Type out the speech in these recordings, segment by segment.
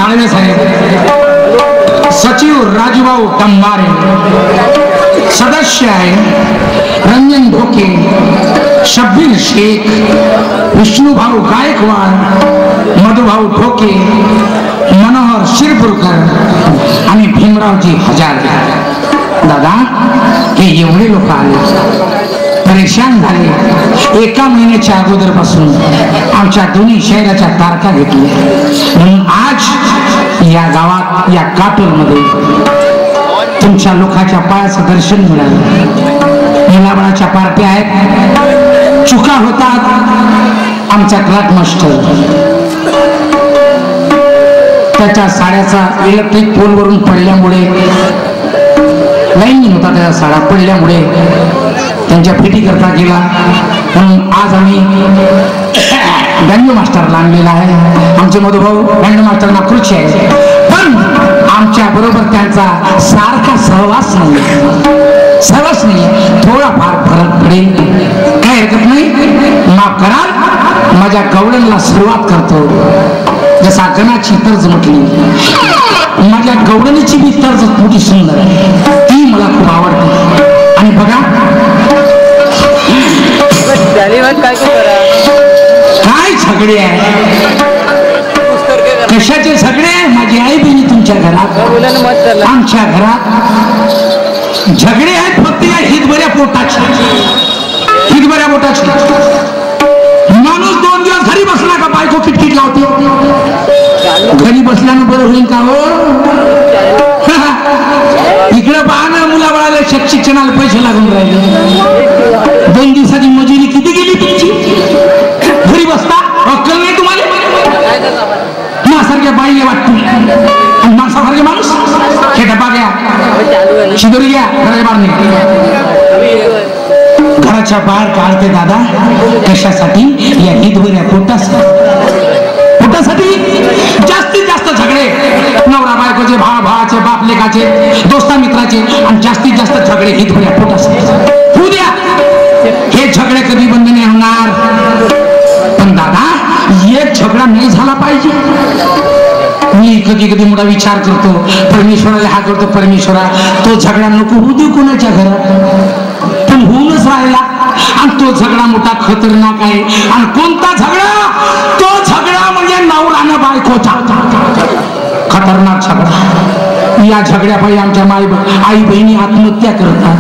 साळवे साहेब, सचिव राजूभाऊ टंबारे, सदस्य आहे रंजन ढोके, शब्बीर शेख, विष्णुभाऊ गायकवाड, मधुभाऊ ढोके, मनोहर शिरपूरकर आणि भीमरावजी हजारे. दादा हे एवढे लोक आले, परेशान झाले. एका महिन्याच्या अगोदरपासून आमच्या दोन्ही शहराच्या तारखा घेतल्या. म्हणून आज या गावात या काटोलमध्ये तुमच्या लोकांच्या पायाचं दर्शन मिळालं. मुलाबाळाच्या पार्ट्या आहेत, चुका होतात. आमचा क्लाट मास्टर त्याच्या साड्याचा इलेक्ट्रिक पोलवरून पडल्यामुळे, लाईन होता त्याच्या साडा पडल्यामुळे त्यांच्या फिटी करता गेला. म्हणून आज आम्ही बँड मास्टरला आणलेला आहे. आमचे मधुभाऊ बँड मास्टर नागपूरचे आहे, पण आमच्या बरोबर त्यांचा सारखा सहवास नाही, थोडाफार फरक पडेल, काय हरकत नाही. माफ कराल, माझ्या गवळणला सुरुवात करतो. जसा गणाची तर्ज म्हटली, माझ्या गवळणीची बी तर्ज मोठी सुंदर आहे, ती मला खूप आवडते. आणि बघा काय झगडे आहे, कशाचे झगडे आहे. माझी आई बहिणी तुमच्या घरात, आमच्या घरात झगडे आहेत फक्त या हितभऱ्या पोटाचे. माणूस 2 दिवस घरी बसला का बायको किटकिट लावते. घरी बसल्यानं बरं होईल का हो. इकडे पहा ना, मुलाबाळाला शिक्षणाला पैसे लागून राहिले. 2 दिवसाची मजुरी किती गेली तुमची. घरी बसता अक्कल नाही तुम्हाला. माझ्यासारख्या बाईला वाटतो, माणसासारखे माणूस हे डबा घ्या, शिदोरी घ्या, घराच्या बाहेर घराच्या बाहेर काढते. दादा कशासाठी, या हितभऱ्या पोटासाठी. जास्तीत जास्त झगडे नवरा बायकोचे, भावाचे, बाप लेकाचे, दोस्ता मित्राचे, आणि जास्तीत जास्त झगडे हितभऱ्या पोटासाठी होऊ द्या. हे झगडे कधी बंद नाही होणार. पण दादा एक झगडा नाही झाला पाहिजे. मी कधी कधी मोठा विचार करतो, परमेश्वराला हा करतो, परमेश्वरा तो झगडा नको होऊ दे कोणाच्या घरात, पण होऊनच राहिला. आणि तो झगडा मोठा खतरनाक आहे. आणि कोणता झगडा, तो झगडा म्हणजे नवरानं बायकोचा खतरनाक झगडा. या झगड्यापायी आमच्या आई बहिणी आत्महत्या करतात,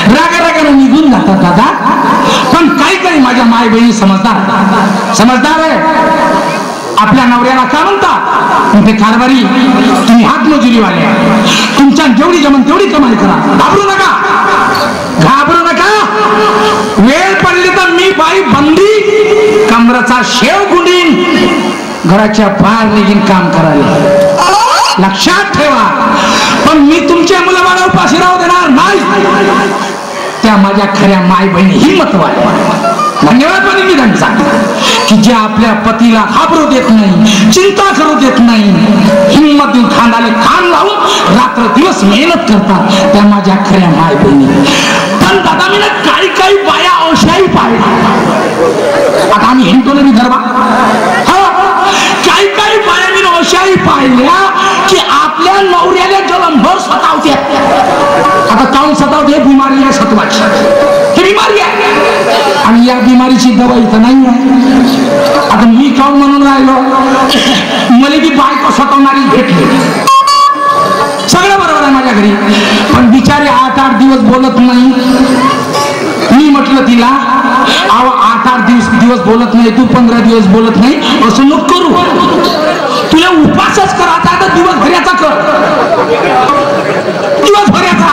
रागारागाने निघून जातात. दादा पण काही माझ्या माय बहिणी समजदार आहे. आपल्या नवऱ्याला का म्हणतात ते कारभारी, तुम्ही हातमजुरीवाले, तुमच्या जेवढी जमन तेवढी कमाई करा, घाबरू नका. वेळ पडली तर मी बाई बंदी कमराचा शेव गुंडीन, घराच्या बाहेर निघून काम करायला. लक्षात ठेवा. पण मी तुमच्या मुलाबाळा उपाशी राहू देणार नाही. त्या माझ्या खऱ्या माय बहिणी हिंमतवाल्या, धन्यवाद पण मी त्यांचा, की जे आपल्या पतीला घाबरू देत नाही, चिंता करू देत नाही, हिंमत देऊन खांद्याला खांद लावून रात्र दिवस मेहनत करतात, त्या माझ्या खऱ्या माय बहिणी. पण दादा मी ना काही बाया अशाही पाहिल्या. आता आम्ही हिंदू ना विदर्भा, काही बाया मी अशाही पाहिल्या की आपल्या नवऱ्याला जलमभर सतावते. आता काऊन सतावते, बिमारी आहे सत्वाची, ही बिमारी आहे. आणि या बिमारीची दवाई तर नाही आहे. आता मी काऊन म्हणून राहिलो, मला बी बायको सतावणारी भेटली, सगळं बरोबर आहे माझ्या घरी, पण बिचारे 8-8 दिवस बोलत नाही. मी म्हटलं तिला, 8-8 दिवस बोलत नाही तू, 15 दिवस बोलत नाही, असं नको करू. तुला उपासच करायचा तर दिवसभराचा कर, दिवसभराचा.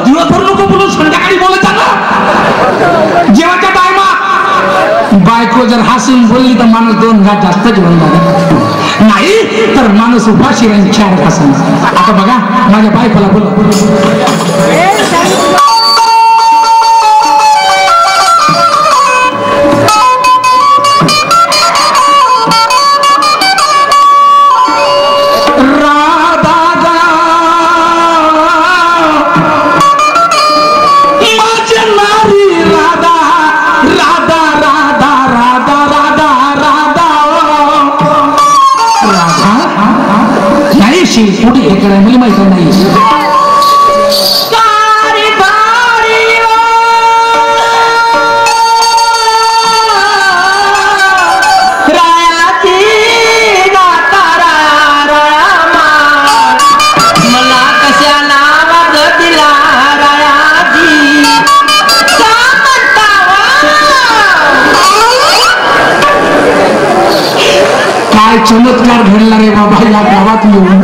दिवसभर नको बोलून संध्याकाळी बोलायचा ना. जेवायच्या टायमात बायको जर हसून बोलली तर माणूस 2 घास जास्त जेवण झाला, नाही तर माणूस उपाशी राहील 4 घासांना. आता बघा माझ्या बायकोला बोला, माहिती नाही. काय चमत्कार घडला रे बाबा या गावात येऊन.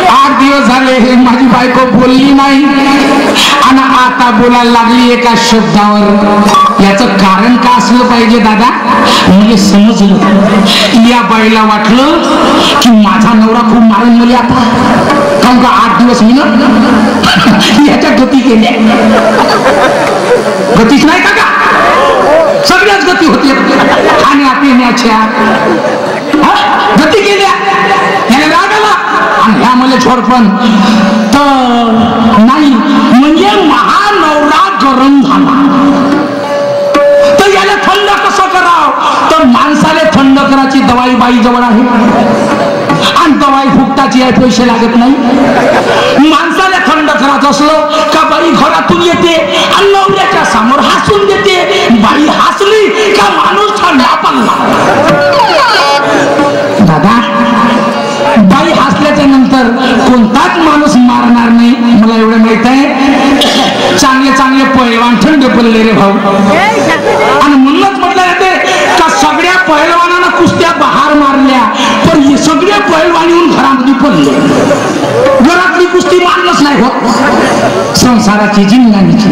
8 दिवस झाले माझी बायको बोलली नाही आणि आता बोलायला लागली एका शब्दावर. याचं कारण का असलं पाहिजे दादा? म्हणजे समजलं या बाईला वाटलं की माझा नवरा खूप मारून मला आता, कारण का 8 दिवस मी ना याच्या गती केल्या. गतीच नाही का सगळ्याच गती होती खाण्या पिण्याच्या गती केल्या. याला राग आला आणि ह्या मला झोडपण तर नाही म्हणजे महानवरा गरम झाला. तर याला थंड कसं करावं? तर माणसाला थंड करायची दवाई बाई जवळ आहे आणि दवाई फुकटाची आहे, पैसे लागत नाही. माणसाला थंड करायचं असलं का बाई घरातून येते आणि नवऱ्याच्या समोर हसून देते. बाई हसली का माणूस थंडा पडला. दादा बाई हसल्याच्या नंतर कोणताच माणूस मारणार नाही. मला एवढं माहित आहे चांगले चांगले पहिलवान थंड पडले रे भाऊ. आणि म्हणूनच म्हटलं जाते का सगळ्या पहिलवानांना कुस्त्या बाहेर मारल्या पण हे सगळे पहिलवान येऊन घरामध्ये पडले. घरातली कुस्ती मारलंच नाही होत. संसाराची जिंदगीची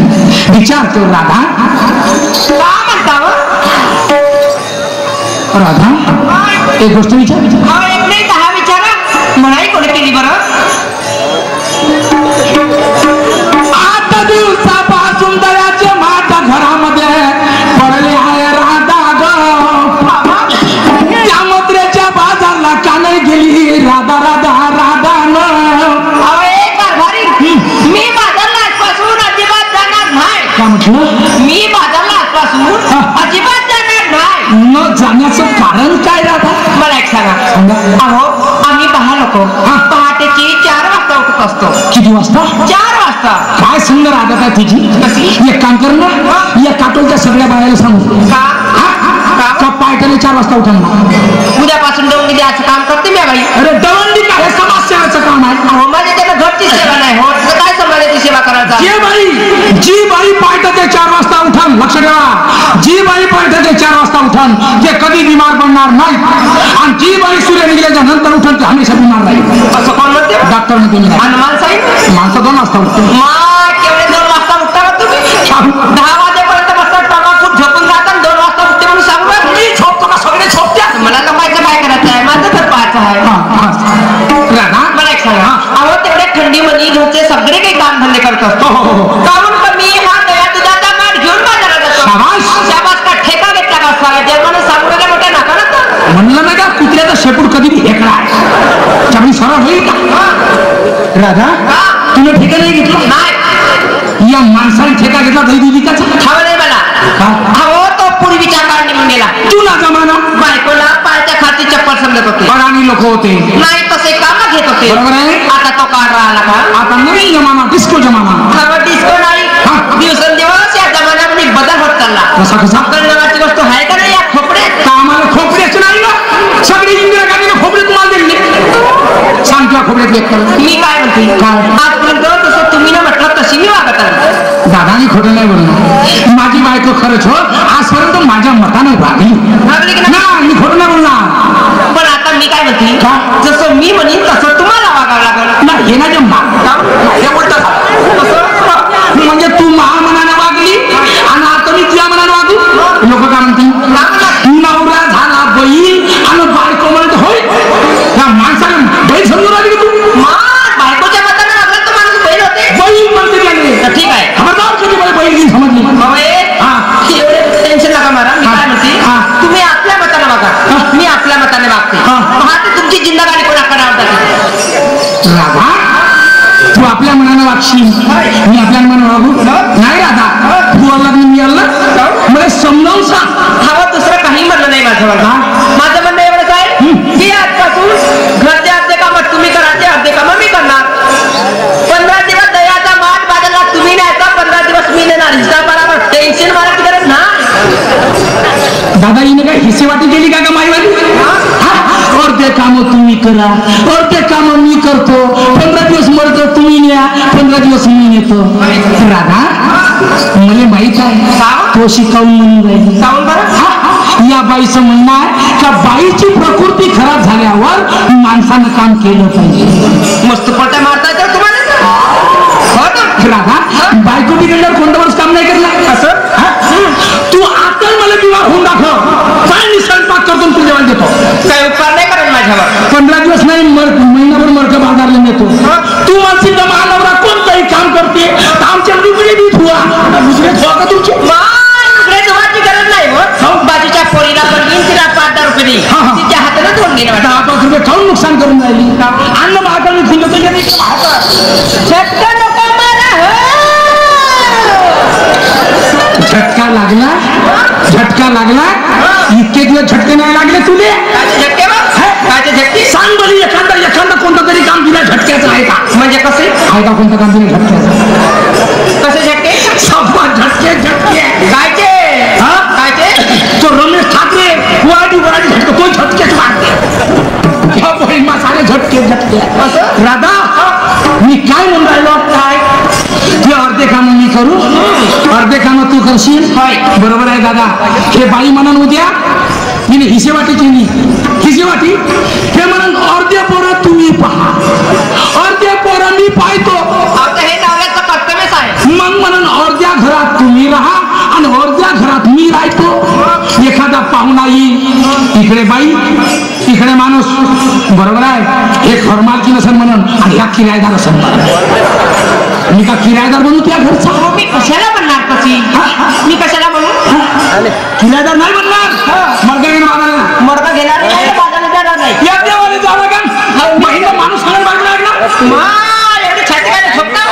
विचार कर राधा. का म्हणता राधा एक गोष्ट विचार. एक नाही 10 विचारा. म्हणाई कोणी केली बरं? आता दिवसापासून दयाचे माझ्या घरामध्ये पडले आहे राधा ग. त्या मत्र्याच्या बाजारला का नाही गेली राधा राधा राधा न. मी बाजारला आजपासून अजिबात जाणार नाही. का म्हटलं? मी बाजारला आजपासून अजिबात जाणार नाही. न जाण्याचं कारण काय राधा? मला एक सांगा. अहो आम्ही 10 लोक पहाटेची 4 वाजता उठत असतो. किती वाजता? 4 वाजता. काय सुंदर आदत आहे तुझी. कशी? एक काम कर ना या काटोलच्या सगळ्या बायाला सांगू का पायटाने 4 वाजता उठायला. उद्यापासून दवंडी द्यायचं काम करते मी बाई. अरे दवंडी काय हे समाजसेवेचं काम आहे. अहो माझ्या त्याला घरची सेवा नाही होत. काय समाजाची सेवा करायचा? जी बाई पायटाचे 4 वाजता उठान, लक्ष ठेवा, जी बाई पायटाचे 4 वाजता उठान ते कधी बिमार पडणार नाही. आणि जी बाई सूर्य निघल्याच्या नंतर उठन ते हमेशा बिमार राहील. असं कोण म्हणते? डॉक्टरने तुम्ही नाही. आणि माणसाई माणसं 2 वाजता उठतो. केवढे 2 वाजता उठता का तुम्ही? 10 वाजेपर्यंत बसता टमाकूट झोपून जातात. 2 वाजता उठते म्हणून सांगू का? मी झोपतो का सगळे झोपत्या? मला लपायचं काय करायचं आहे? माझं तर पाहायचं आहे. मला एक सांगा. अहो तेवढ्या थंडीमध्ये घरचे सगळे काही काम धंदे करत असतो. काहून कमी हा दया तुझ्या माठ घेऊन बाजारात जातो. शाबास का ठेका घेतला का असता? ते म्हणून सांगू नका मोठ्या नाकारात. म्हणलं नाही का कुत्र्याचा शेपूट कधी हेकला त्यामुळे सरळ होईल का? राधा तुम्ही ठेका नाही घेतला? नाही. या माणसाने ठेका घेतला दैदिकाचा? ठाव नाही मला. अहो तो पूर्वीच्या काळ निघून गेला. तुला जमाना बायकोला पायाच्या खालची चप्पल समजत होते. अडाणी लोक होते. नाही तसे काम घेत होते. बरोबर आहे. आता तो काळ राहिला का? आता नवीन जमाना डिस्को जमाना. डिस्को नाही. दिवसेंदिवस या जमान्यामध्ये बदल होत चालला. कसा कसा? नावाची गोष्ट आहे का नाही या खोपड्यात? का आम्हाला खोपड्याचं नाही ना सगळे इंदिरा गांधीने खोपडे तुम्हाला दिले. सांग तुला खोपड्यात लेख मी काय म्हणते काय? आजपर्यंत तसं तुम्ही ना म्हटलं तशी मी वागत आहे. दादानी खोटं नाही बोलणार. माझी बायको खरंच हो आजपर्यंत माझ्या मताने वागली ना. मी खोटं नाही बोलणार. पण आता मी काय म्हणते का? जसं मी म्हणेन तसं तुम्हाला वागावं लागेल. नाही हे ना जमणार. हे बोलतात म्हणजे तू महामनाने वागली आणि आता मी तुझ्या मनाने वागू. लोक काय म्हणतील नवरा झाला बैल आणि बायको म्हणत होय. या माणसाला बैल समजून राहिली तू. बायकोच्या मताने वागलं तर माणूस बैल होते. बैल म्हणते त्याने. ठीक आहे. खबरदार कधी मला बैल घेऊन समजली. एवढे टेन्शन नका मारा. मी काय म्हणते तुम्ही आपल्या मताने वागा. मी आपल्या मताने वागते. पहा तुमची जिंदगानी कोणाकडे आवडते. राधा तू आपल्या मनाने वागशील मी आपल्या मनाने वागू नाही. राधा तू आला मी आलं मला समजावून सांग. हवं दुसरं काही म्हणणं नाही माझं. म्हणणं एवढंच आहे की आजपासून घरचे अर्धे कामं तुम्ही करा ते अर्धे कामं मी करणार. करा, अर्धे काम मी करतो, 15 दिवस मरतो तुम्ही न्या, 15 दिवस मी नेतो. राधा मला माहित आहे तो शिकावून म्हणून राहिली. या बाईचं म्हणणं आहे का बाईची प्रकृती खराब झाल्यावर माणसानं काम केलं पाहिजे. मस्त पट्या मारता येतात तुम्हाला. राधा बायको बिघडल्यावर कोणतं माणूस काम नाही करणार असं. तू आता मला विवाह होऊन दाखव, काय मी स्वयंपाक करतो तू जेवण देतो. काही उपकार नाही करेल माझ्यावर. 15 दिवस नाही महिनाभर मरक बाजारला नेतो. तू मानसी महानवरा कोणतंही काम करते आमच्या लुगडे बी धुवा, लुगडे धुवा का तुमचे लुगडे धुवायची गरज नाही हो. बाजूच्या पोरीला पण घेऊन तिला 5-10 रुपये देईन. तिच्या हाताने धुवून घेणे. 10-5 रुपये खाऊन नुकसान करून राहिली. अन्न महागाने खुलं झटका लागला, झटका लागला. इतके दिवस झटके नाही लागले तुले. सांग बरी एखादा कोणतं तरी काम दिलं झटक्याचं आहे का? म्हणजे कसे आहे का कोणतं काम दिलं झटक्याचं? कसे झटके? झटके झटके कायचे कायचे? तो रमेश ठाकरे वराडी झटके तो झटकेच मारते. सारे झटके झटके. राधा मी काय म्हणून राहिलो काय ते अर्धे काम मी करू, अर्धे काम तू करशील. बरोबर आहे दादा. हे बाई म्हणून उद्या मी हिशेवाटीची हिशेवाटी हे म्हणून अर्धे पोरं तुम्ही पहा, अर्धे पोरं मी पाहतो. हे नवऱ्याचं कर्तव्यच आहे. मग म्हणून अर्ध्या घरात तुम्ही राहा आणि अर्ध्या घरात मी राहतो. एखादा पाहुणा येईल, इकडे बाई इकडे माणूस. बरोबर आहे. हे घरमालकी नसेल म्हणून आणि ह्या किरायदार असेल. मी का किरायदार बनू त्या घरचा? मी कशाला बनणार कशी? मी कशाला बनू? किरायदार नाही बनणार. मडका घेणार नाही, बाजारात जाणार नाही. या देवाने जावं का महिला माणूस खाणार बाजूला एवढे छाती काय झोपता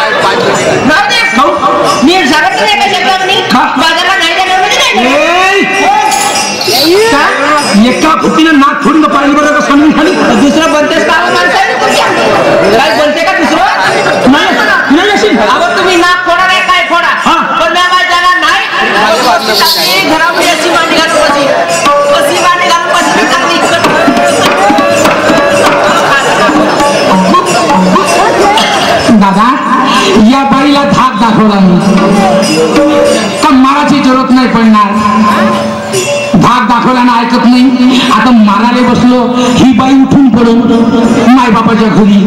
मी सांगत नाही का शब्दांनी बाजारला नाही जाणार म्हणजे एका फुटीनं नाक फोडून पाहिजे बरं का समजून खाली. दुसरं बनतेच का काय बनते का दुसरं नाही असेल. अगं तुम्ही नाक फोडा नाही काय फोडा, पण मी काय जाणार नाही. घरामध्ये अशी मांडी घालून अशी मांडी घालून दादा या बाईला धाक दाखवला मी तर माराची जरूरत नाही पडणार. धाक दाखवल्यानं ऐकत नाही. आता मारायला बसलो ही बाई उठून पडून माय बापाच्या घरी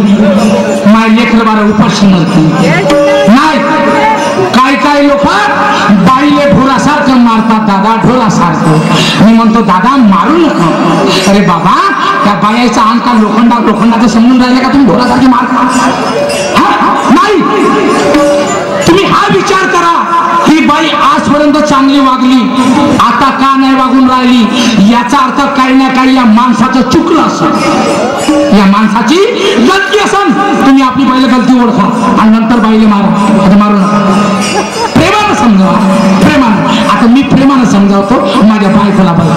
माय लेकर बारा उपाशी मरते नाही. काय लोक बाईले ढोरासारखं मारतात दादा, ढोरासारखं. मी म्हणतो दादा मारू नका. अरे बाबा त्या बायाचा अंग का लोखंडाचं समजून राहिले का तुम्ही ढोरासारखे मारता? नाही. तुम्ही हा विचार करा ही बाई आजपर्यंत चांगली वागली, आता का नाही वागून राहिली? याचा अर्थ काही ना काही या माणसाचं चुकलं असं, या माणसाची गलती असन. तुम्ही आपली बाईला गलती ओळखा आणि नंतर बाईला मारा. आता मारू नका. प्रेमानं समजावा, प्रेमानं. आता मी प्रेमानं समजावतो माझ्या बायकोला बघा.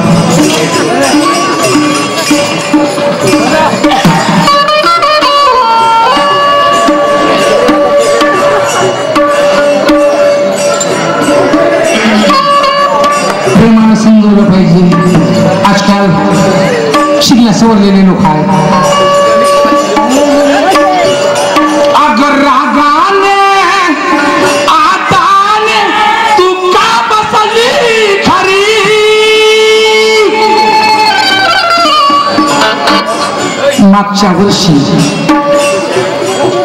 प्रेमानं समजवलं पाहिजे. आजकाल शिकल्या सवरलेले लोक आहेत. अगर रागाने आताने तू का बसली खरी, मागच्या वर्षी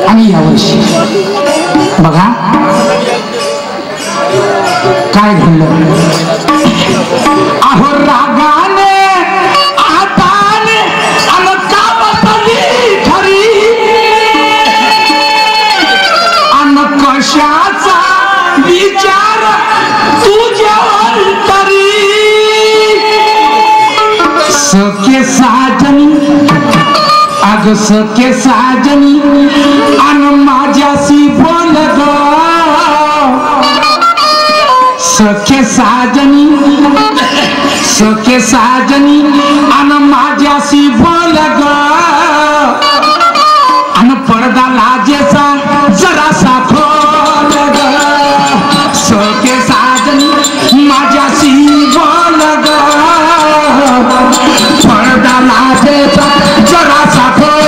आणि या वर्षी बघा काय घडलं. अहो रागाने आताने आणि का बसली खरी, आणि कशाचा विचार तुझ्या अंतरी. सखे साजनी अग सखे साजनी आणि माझ्याशी बोल ग. सखे साजनी सखे साजनी आणि माझ्याशी बोल ग. आणि पडदा लाजेचा जरासा खोल ग. सखे साजनी माझ्याशी बोल ग. पडदा लाजेचा जरासा खोल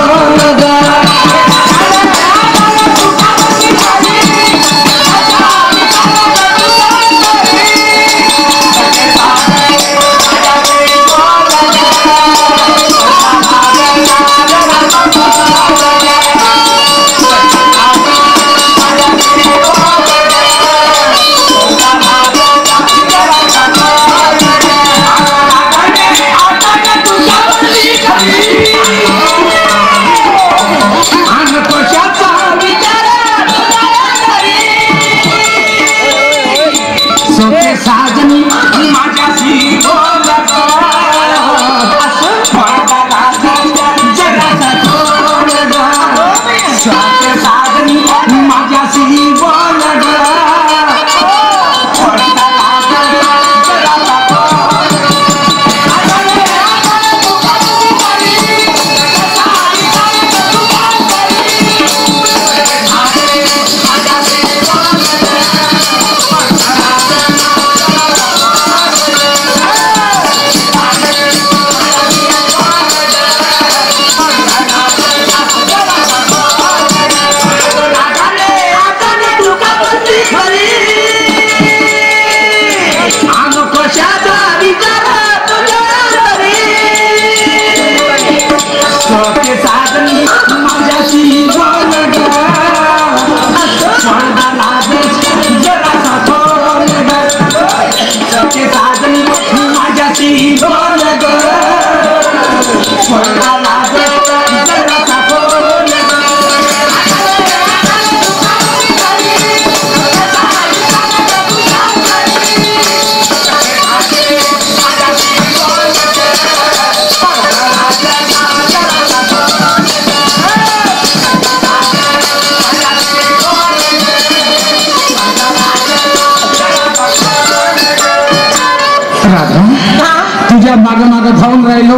मागं धावून राहिलो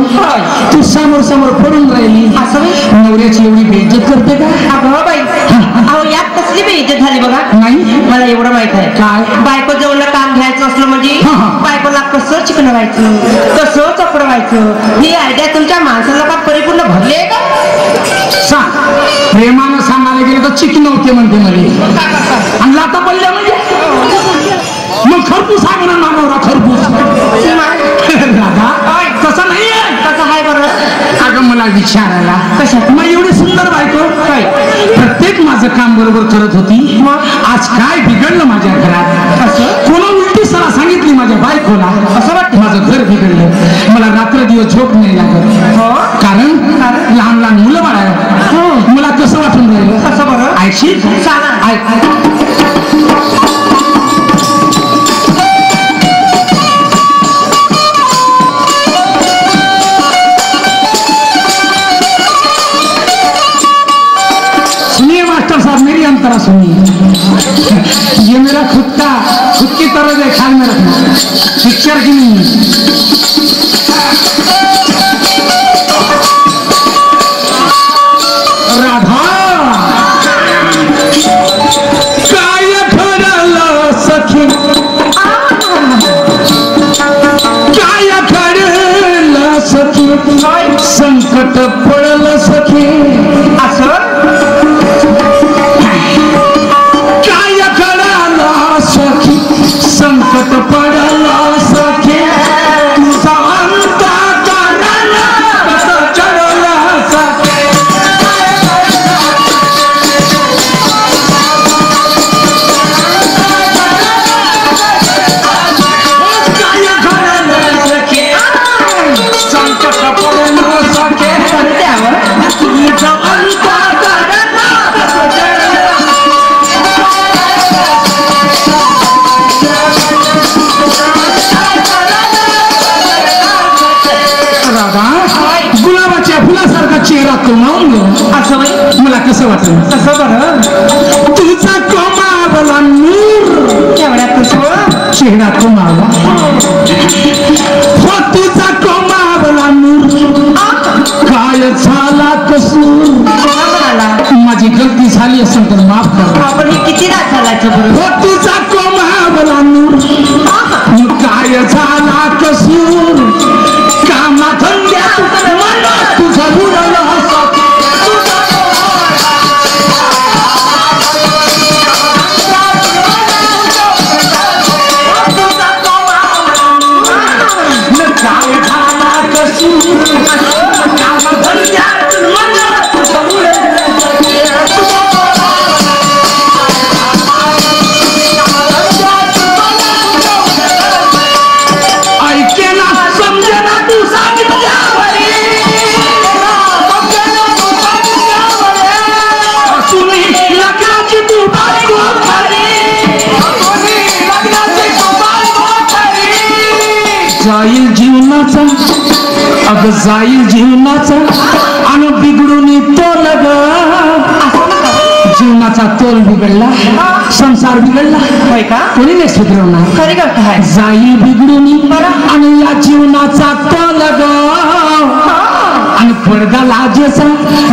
तू समोर समोर पडून राहिली असं होय? नवऱ्याची एवढी बेइज्जत करते का अगं बाई अहो यात कसली बेइज्जत झाली बघा नाही मला एवढं माहित आहे काय बायको जवळ काम घ्यायचं असलं म्हणजे हा, हा. बायकोला कसं चिकनवायचं कसं चपडवायचं ही आयडिया तुमच्या माणसाला का परिपूर्ण भरली आहे का सांग प्रेमानं सांगायला गेलं तर चिकी नव्हते म्हणते मला आणि लाता पडल्या म्हणजे मग खरपूस आहे म्हणा मानवरा खरपूस दादा तसं नाही आहे कसं आहे बरं अगं मला विचारायला कशात? मग एवढी सुंदर बायको काय? प्रत्येक माझं काम बरोबर करत होती मग? आज काय बिघडलं माझ्या घरात असं? कोणा उलटी सला सांगितली माझ्या बायकोला असं वाटतं? माझं घर बिघडलं मला रात्र दिवस झोप नाही लागत हो कारण कारण? लहान लहान मुलं बाळ आहेत. हो. मला कसं वाटून राहिलं कसं बरं? ऐकशील सांगा. ऐक सुनिए मास्टर साहब मेरी अंतरा सुनिए ये मेरा खुद की तरह है ख्याल में रखना पिक्चर की नहीं है राधा काय ठरलं सखी काय ठरलं सखी संकट पडलं सखी असं काय कळालं सखी संकट पडलं सखी तुझा अंत करायला कसं चढलं सखी काय कळालं सखी संकट पडलं सखी त्यावर तुझा अंत करायला कसं चढलं राधा गुलाबाच्या फुलासारखा चेहरा कमावून गेला असं बाई मला कसं वाटलं कसं बरं तुझा कमावला नूर केवढ्यात तुझं चेहरा कमावला हो तुझा कमावला नूर काय झाला कसूर म्हणाला माझी गलती झाली असेल तर माफ कर आपण हे किती रात चालायचं बरं हो तुझा कमावला नूर मग काय झाला कसूर कामा धंद्यात मला तुझा बुडला काय झाला कसूर कामा धंद्यात मला तुझा ऐके ना समजे ना तू सांगितल्यावरी सुनी लग्नाची तू बायको जाईल जीवनाचा अग जाईल जीवनाचा आणि बिघडून तो लग जीवनाचा तोल बिघडला संसार बिघडला होय का कोणी नाही सुधरवणार खरी गोष्ट आहे जाई बिघडून आणि या जीवनाचा तोल ग आणि पडदा लाजेचा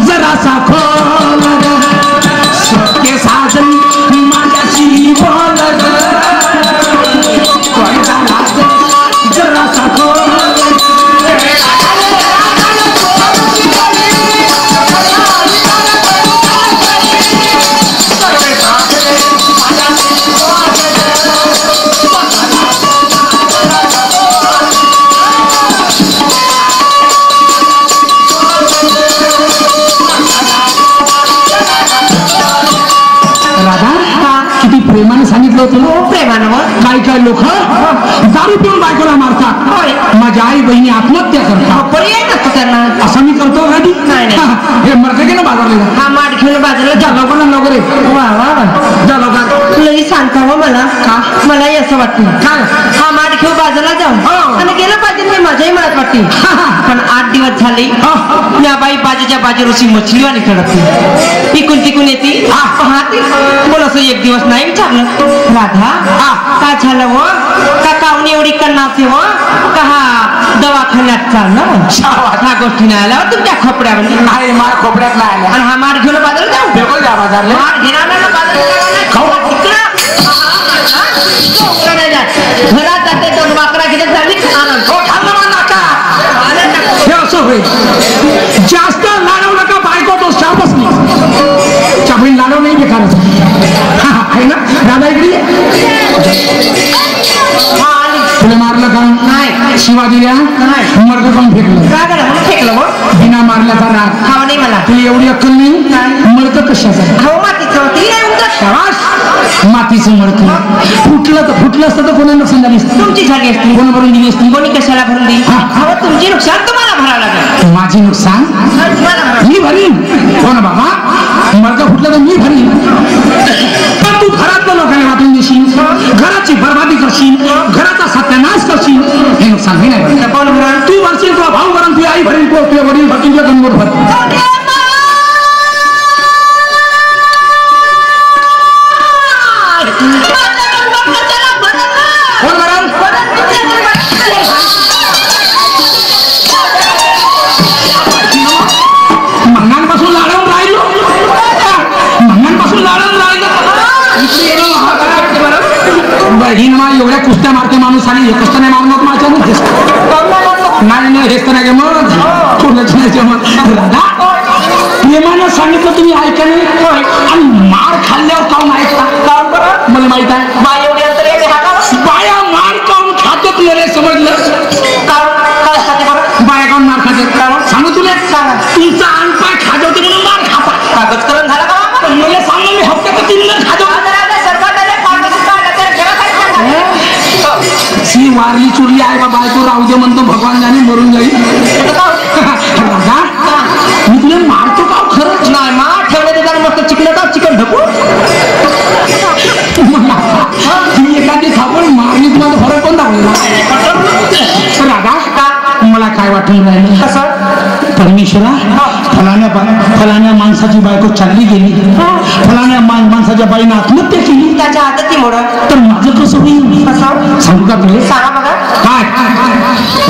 जरासा खोल ग सत्य साजन माझ्याशी बोल ग पडदा लाज जरासा खोल राधा किती प्रेमाने सांगितलं होतं हो प्रेमानं मग काय काय लोक दारू पिऊन बायकोला मारतात होय माझ्या आई बहिणी आत्महत्या करतात पर्याय नसतो त्यांना असं मी करतो गाडी नाही, नाही. हे मरते की ना बाजारला हा माठ घेऊन बाजूला जा लवकर लवकर ये. वा वा वा जा लवकर तुला सांगता हो मला का? मलाही असं वाटतं काय हा माठ घेऊन बाजूला जाऊ हो. आणि गेलं पाहिजे मी मजाही म्हणत वाटते पण 8 दिवस झाले त्या बाई बाजीच्या बाजीरोशी मछलीवाणी खेळत टिकून टिकून येते पाहते बोला असं एक दिवस नाही विचारलं राधा काय झालं हो का कावणी एवढी कन्नाचे हो का हा दवाखान्यात चाल ना ह्या गोष्टी नाही आल्या तुमच्या खोपड्यामध्ये नाही माझ्या खोपड्यात नाही आल्या आणि हा मार घेऊन बाजार जाऊ बिलकुल जा बाजारले मार घेणार ना बाजार खाऊ घरात जाते दोन वाकरा घेत झाली आनंद हो थांब ना नाका हे असं होईल जास्त लाडवलं का बायको तो शापच नाही चाबीन लाडव नाही बेकारच आहे ना दादा इकडे तुला मारलं का नाही शिवा दिल्या नाही मर्द पण फेकलं काय झालं म्हणून फेकलं मग बिना मारल्याचा राग खावा नाही मला तुला एवढी अक्कल नाही मर्द कशाचा खाऊ मातीचं होती नाही उगाच शाबास मातीचं मर्द फुटलं असतं तर कोणाला नुकसान झाली असती तुमची झाली असती कोण भरून दिली असती कोणी कशाला भरून दिली अहो तुमची नुकसान तुम्हाला भरावं लागेल माझे नुकसान तुम्हाला भरावं मी भरीन हो ना बाबा मर्द फुटलं तर मी भरीन पण तू घरातल्या लोकांना वाटून देशील घराची बरबादी करशील घराचा सत्यानाश करशील हे नुकसान मी नाही भरत. कोण भरण तू भरशील तुझा भाऊ भरण तुझी आई भरील तुझे वडील भरतील तुझ्या गणगोत भर कोण भरण मंगांपासून लाडवून राहिलो मंगांपासून लाडवून राहिलो इकडे येणं महागात बरं बहीण मा एवढ्या कुस्त्या मारते माणूस आणि हे कुस्त्या नाही मारणार माझ्या नाही नाही हेच तर नाही मग कोणाच नाही मग दादा प्रेमानं सांगितलं तुम्ही ऐका नाही आणि मार खाल्ल्यावर काऊन ऐकता मला माहित आहे बाया मार काऊन खातात रे समजलं बाया काऊन मार खातात सांगू तुला तुमचा अनपाय खाजवते म्हणून मार खाता कागदकरण झालं का मला सांग मी हप्त्यात 3 खाजव सी वारली चुरली आहे बा बायको राहू दे म्हणतो भगवान जाणे मरून जाईल दादा मी तुला मारतो का खरंच नाही मा ठेवण्यात येताना मस्त चिकन चिकन ढकू तुम्ही एखादी सापड मारली तुम्हाला फरक पण दाखवला राधा मला काय वाटून राहिलं कसं परमेश्वरा फलाण्या माणसाची बायको चालली गेली फलाण्या माणसाच्या बाईनं आत्महत्या केली त्याच्या आदतीमुळं तर माझं कसं होईल कसं सांगू का तुला सांगा बघा काय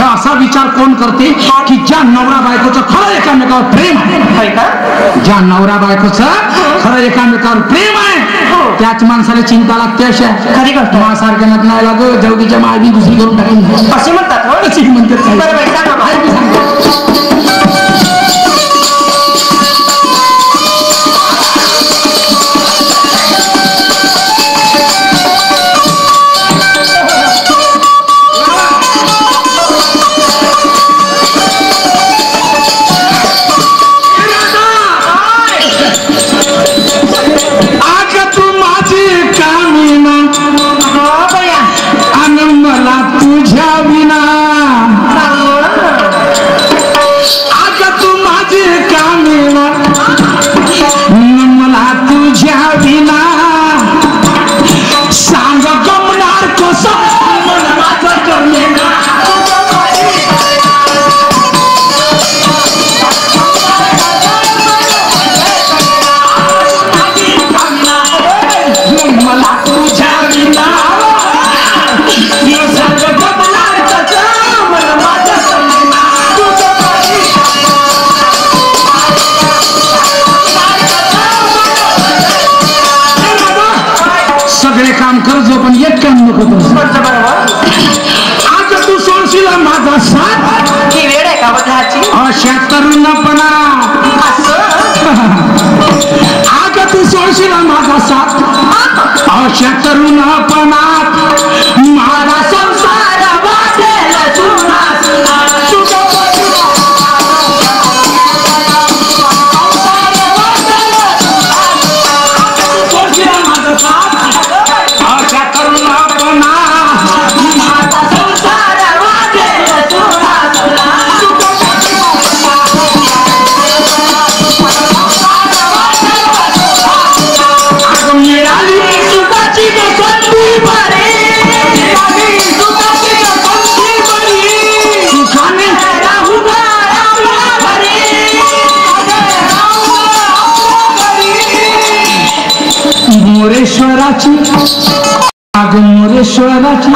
असा विचार कोण करते की ज्या नवरा बायकोचं खरं एकामेकावर प्रेम आहे का ज्या नवरा बायकोचं खरं एकामेकावर प्रेम आहे त्याच माणसाला चिंता लागते अशा खरी गोष्ट सारख्या नाही लागत जवळीच्या मागणी दुसरी करून टाकेल असे म्हणतात हो? अशी म्हणतात बरोबर सांगा बघा. काम करजो पण एक काम नको आज तू सोडशील माझा साथ ही वेळ आहे का बघाची अशा तरुणपणा आज तू सोडशील माझा साथ अशा तरुणपणात माझा संसार वाटेल सुना मोरेश्वराची अग मोरेश्वराची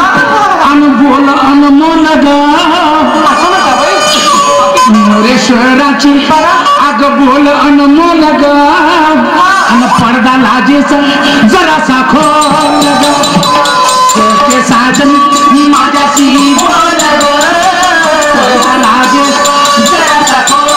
अन बोल अनमोल ग मोरेश्वराची अग बोल अनमोल ग अन पडदा लाजेचा जरासा खोल ग सोके साजन माझ्याशी बोल ग पडदा लाजे जरासा खोल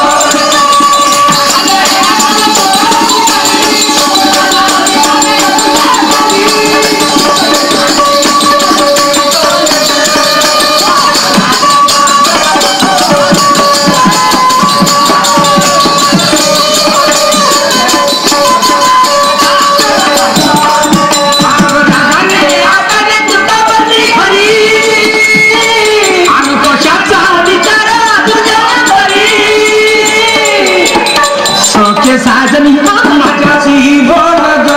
साजनी माझ्याशी बोल ग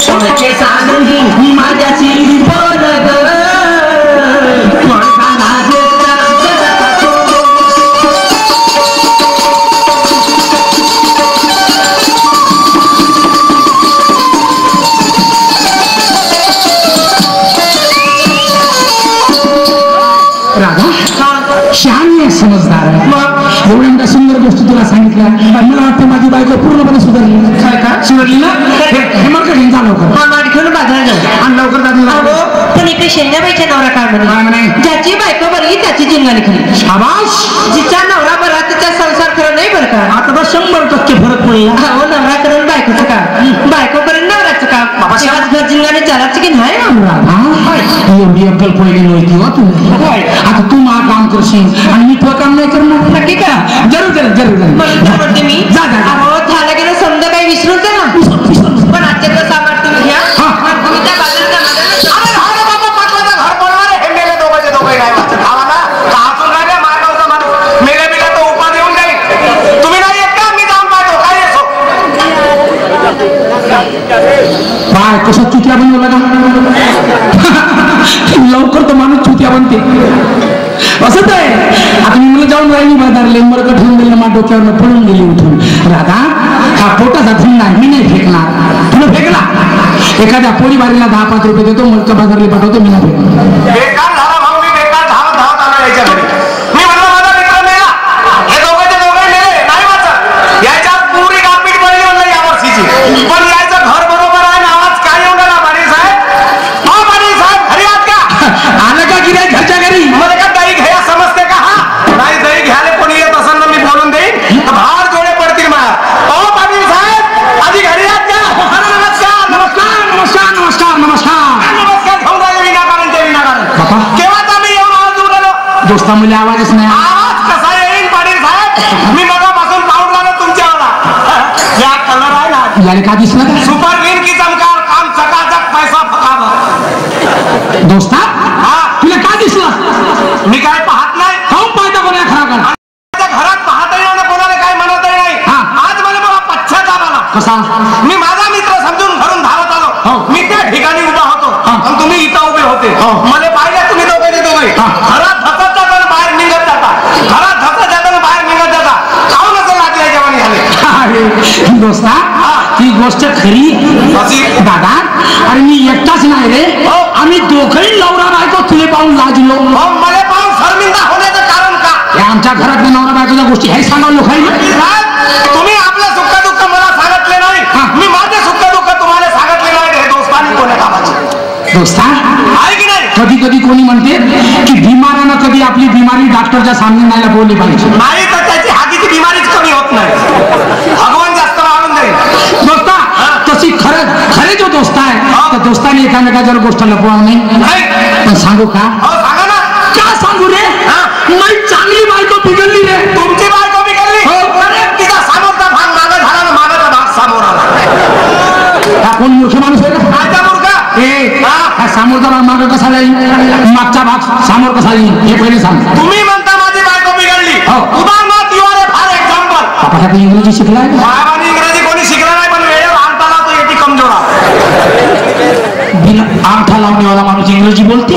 सोके साजनी माझ्याशी बोल ग राधा शहाणी आहे, समजदार आहे. एवढ्या सुंदर गोष्टी तुला सांगितल्या मला वाटतं माझी बायको पूर्णपणे सुधारली. काय का सुधारली ना? हे मग कधी जा लवकर घेऊन बाजारात जाऊ आणि लवकर जाऊ. पण इकडे शेंड्याबाईच्या नवरा काय म्हणे ज्याची बायको बरी त्याची जिंगाणी खरी. शाबाश. जिचा नवरा बरा तिचा संसार खरं नाही बरं का. आता तर 100% फरक पडला. हो नवरा करून बायकोचं काम बायको करून नवऱ्याचं काम घर जिंगाने चालायचं की नाही. एवढी अक्कल पडली नव्हती हो तू. आता तू मला काम करशील आणि मी तुझं काम नाही करणार. नक्की का. जरूर जरूर जरूर म्हणते मी जा जा अहो झालं गेलं समजा काही विसरूच आहे ना. पण आजच्या दिवस सामान तुम्ही घ्या तुम्ही त्या बाजारात बाय कसं चुत्या बनवला लवकर तर माणूस चुत्या बनते असंच आहे. आता मी मला जाऊन राहिली बाजारले मरकट ठेवून दिलं माझ्या डोक्यावर पळून गेली उठून. राधा हा पोटाचा धंदा मी नाही फेकणार. तुला फेकला एखाद्या पोळी बारीला 10-5 रुपये देतो मरकट बाजारला पाठवतो मी नाही फेकणार. दोस्ता मुले आवाजच नाही. आवाज कसा येईल पाटील साहेब. मी मगापासून पाहून राहिलो तुमच्यावर या कलर आहे ना याला का दिसलं का सुपर ग्रीन की चमकार काम चकाचक पैसा फकावर. दोस्ता तुला का दिसलं. मी काय पाहत नाही. खाऊन पाहता कोणा खरा घरात पाहतही नाही कोणाला काय म्हणतही नाही. आज मला बघा पश्चाताप आला. कसा. मी माझा मित्र समजून घरून धावत आलो. मी त्या ठिकाणी उभा होतो आणि तुम्ही इथं उभे होते. मला पाहिलं तुम्ही दोघे घरात धसत जाताना बाहेर निघत जाता. घरात धसत जाताना बाहेर निघत जाता. काहून असं लागल्या जेवणी झाले. दोस्ता ही गोष्ट खरी दादा. अरे मी एकटाच नाही रे. आम्ही दोघंही नवरा बायको तुले पाहून लाजलो. मला पाहून शर्मिंदा होण्याचं कारण का. आमच्या घरातल्या नवरा बायकोच्या गोष्टी हे सांगा लोकांनी. तुम्ही आपलं सुख दुःख मला सांगितले नाही. मी माझे सुख दुःख तुम्हाला सांगितले नाही. हे दोस्तानी कोण्या कामाचे. दोस्ता आहे की नाही. कधी कधी कोणी म्हणते की बिमारानं कधी आपली बिमारी डॉक्टरच्या सामने न्यायला बोलली पाहिजे. नाही तर त्याची हातीची बिमारीच कमी होत नाही. भगवान जास्त वाढून जाईल. दोस्ता तशी खरे जो दोस्त आहे त्या दोस्ताने एकामेकाच्या गोष्ट लपवावं नाही. पण सांगू का. सांगा ना. का सांगू रे. नाही चांगली बायको बिघडली रे. तुमची बायको बिघडली. तिचा समोरचा भाग मागं झाला ना मागाचा भाग समोर आला. हा कोण मूर्ख माणूस आहे का. काय मूर्ख. हा समोरचा भाग मागं कसा जाईल मागचा भाग समोर कसा येईल हे पहिले सांग. तुम्ही म्हणता माझी बायको बिघडली. उदाहरणार्थ you are a for example. आपण इंग्रजी शिकलाय. इंग्रजी कोणी शिकला नाही पण वेळेवर आणताना तो येते कमजोर. आठा लावणेवाला माणूस इंग्रजी बोलते.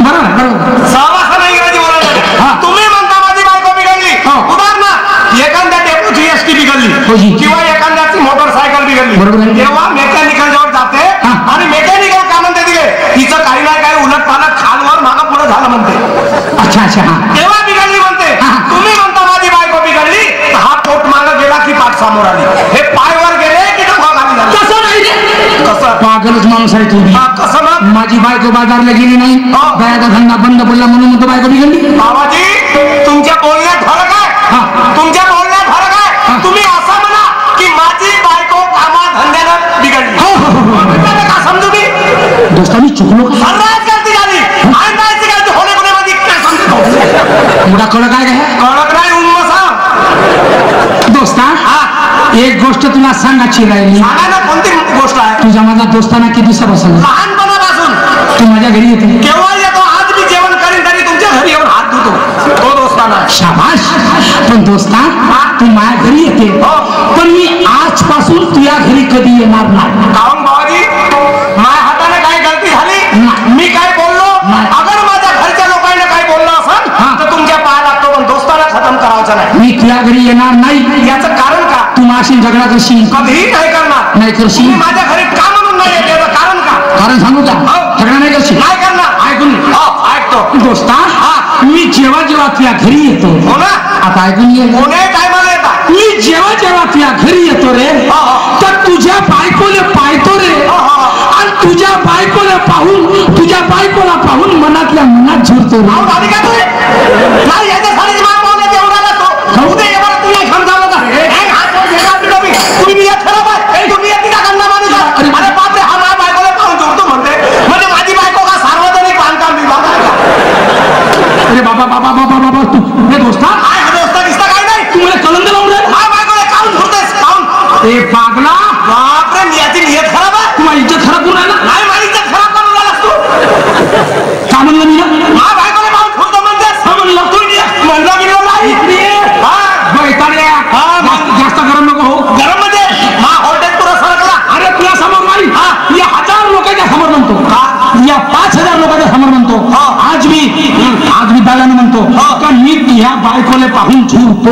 बरोबर बरोबर. सहवासानं इंग्रजी बोलायला. तुम्ही म्हणता माझी बायको बिघडली. उदाहरणार्थ एखाद्या डेपोची एसटी बिघडली किंवा एखाद्याची मोटरसायकल बिघडली. तेव्हा मेकॅनिकल जवळ जाते आणि मेकॅनिकल काय म्हणते तिथे तिचं पालक खालवर मागं पुढे झालं म्हणते. अच्छा अच्छा हा तेव्हा बिघडली म्हणते. हा. तुम्ही म्हणता माझी बायको बिघडली, तर हा पोट मागं गेला की पाठ समोर आली. हे पायवर गेले की डोका खाली झाला. कसं नाही रे कसं पागलच माणूस आहे तुम्ही. हा, कसं मग माझी बायको बाजारला गेली नाही हा. बायाचा धंदा बंद पडला म्हणून म्हणतो बायको बिघडली. बाबाजी तुमच्या बोलण्यात फरक हा. आहे. तुमच्या बोलण्यात फरक हा. आहे. तुम्ही असं म्हणा की माझी बायको कामा धंद्यानं बिघडली. हो, हो, हो, हो. म्हटलं का समजू मी दोस्ता मी चुकलो का? सर्रास गलती झाली. आणि जायची गलती होणे गुन्हेमध्ये काय समजतो. एवढा कडक काय काय कळत नाही उन्मसा. दोस्ता हा. एक गोष्ट तुला सांगायची राहिली. सांगा ना कोणती गोष्ट आहे. तुझा माझा दोस्ताना किती दिवसापासून लहानपणापासून तू माझ्या घरी येते. केव्हा येतो. आज मी जेवण करीन तरी तुमच्या घरी येऊन हात धुतो. तो दोस्ताना शाबाश. पण दोस्ता तू माझ्या घरी येते हो. पण मी आजपासून तुझ्या घरी कधी येणार नाही. काहून बाबाजी माझ्या हाताने काही गलती झाली. नाही. मी काय बोललो. नाही. अगर माझ्या घरच्या लोकांना काय बोललो असेल हा. तर तुमच्या पाया लागतो. पण दोस्ताला खतम करायचं नाही. मी तुझ्या घरी येणार नाही. याचं कारण का. तू माझी झगडा करशील कधीही नाही करणार. नाही करशील. तुम्ही माझ्या घरी का म्हणून नाही येत याचं कारण का. कारण सांगू का हो. झगडा नाही करशील. नाही करणार. ऐकून घे. हो, ऐकतो. दोस्ता हा. मी जेव्हा जेव्हा तुझ्या घरी येतो हो ना. आता ऐकून घे. कोण्याही टायमाला येतात. मी जेव्हा जेव्हा तुझ्या घरी येतो रे हा, हा. तर तुझ्या बायकोले पाहतो रे हा, हा. आणि तुझ्या बायकोला पाहून मनातल्या मनात झुरतो रे. अहो, आधी काय तुम्ही नाही याच्यासाठीच मान पावले तेवढ्याला तो. उद्या येणार तुम्ही समजावं का. हे हात वर घेणार की तुम्ही. तुम्ही येत खराब आहे. तुम्ही येते का गंगा माणूस आहे. अरे बापरे हा माझ्या बायकोला पाहून जोडतो म्हणते. म्हणजे माझी बायको का सार्वजनिक बांधकाम विभाग आहे का. अरे बाबा बाबा बाबा बाबा तू हे दोस्ता काय हा दोस्ता दिसता काय नाही. तू मला कलंद लावून रे. माझ्या बायकोला काहून झुरतेस काहून. ए पागला बापरे याची नियत खराब आहे. तू माझी इज्जत खराब करून राहिला. नाही माझी इज्जत खराब करून राहिलास तू. का म्हणलं मी माझ्या बायकोला पाहून झुरतो म्हणतेस. हा म्हणलं तू म्हणलं गेलो नाही. हा. बैताड्या हा. जास्त गरम नको हो. गरम म्हणजे मा हॉटेल पुरा सरकला. अरे तुला समोर नाही या 1000 लोकांच्या समोर म्हणतो का? या 5000 लोकांच्या समोर म्हणतो हा. आज मी दादाने म्हणतो हा. का मी या बायकोले पाहून झुरतो.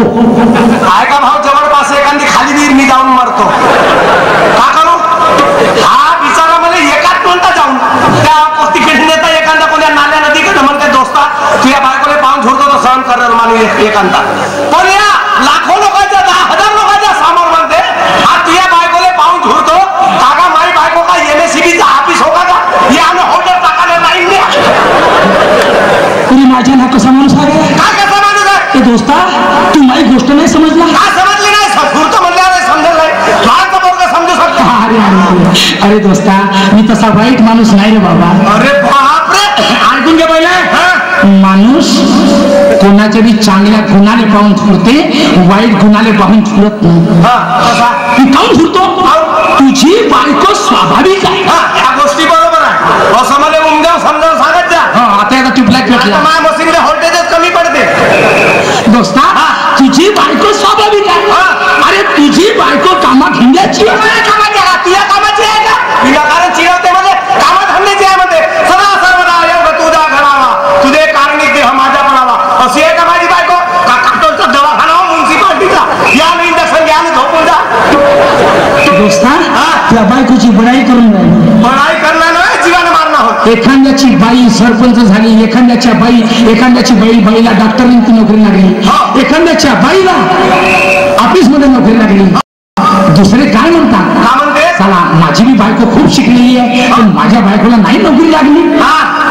आहे का भाऊ जवळपास एखादी खाली विहीर मी जाऊन मरतो. का करू. हा बिचारा मला एकाच म्हणता जाऊन त्या तिकडे नेता एखादा कोण्या नाल्या नदीकडे म्हणते दोस्ता तुझ्या बायकोले पाहून झुरतो तर सहन करणार माणूस एखादा. पण या लाखो लोकांच्या 10,000 लोकांच्या समोर म्हणते हा तुझ्या बायकोले पाहून झुरतो. काका माझी बायको का MSCBचा ऑफिस होता का. यानं हॉटेल टाकायला नाही द्या. तरी माझ्या ना कसा माणूस आहे काय कसा माणूस आहे. ते दोस्ता तू माझी गोष्ट नाही समजला. का समजली नाही. झुरतो म्हणल्यावर समजत नाही. लहानचं पोरगं समजू शकतो. अरे अरे अरे दोस्ता मी तसा वाईट माणूस नाही रे बाबा. अरे बापरे. ऐकून घे पहिले हा? माणूस कोणाच्या बी चांगल्या गुणाने पाहून झुरते वाईट गुणाने पाहून झुरत नाही. हा, कसा? मी काहून झुरतो तुझी बायको स्वाभाविक आहे. हा, या गोष्टी बरोबर आहे. असं मला उमद्या समजावून सांगत जा. हा, आता याचा ट्यूबलाईट आता पेटला. माझ्या मशीनला व्होल्टेजच कमी पडते. दोस्ता तुझी बायको स्वाभाविक आहे. अरे तुझी बायको कामात हिंड्याची आहे. माझ्या कामाची आहे. तुझ्या कामाची आहे का. विनाकारण चिरवते म्हणजे कामात हल्ल्याची आहे म्हणते. सदा सर्वदा एवढं तुझा घरावा तुझे कारणिक देह माझ्या पणावा. अशी आहे का माझी बायको. का काटोलचा दवाखाना हो म्युन्सिपाल्टीचा. या इंजेक्शन घ्या आणि झोपून जा. दोस्ता त्या बायकोची बडाई करून राहिली. बढाई करणार नाही जीवाने मारणं होत. एखाद्याची बाई सरपंच झाली एखाद्याची बाईला डॉक्टरांची नोकरी लागली एखाद्याच्या बाईला ऑफिस मध्ये नोकरी लागली. दुसरे काय म्हणतात का म्हणते. चला माझी बी बायको खूप शिकलेली आहे पण माझ्या बायकोला नाही नोकरी लागली.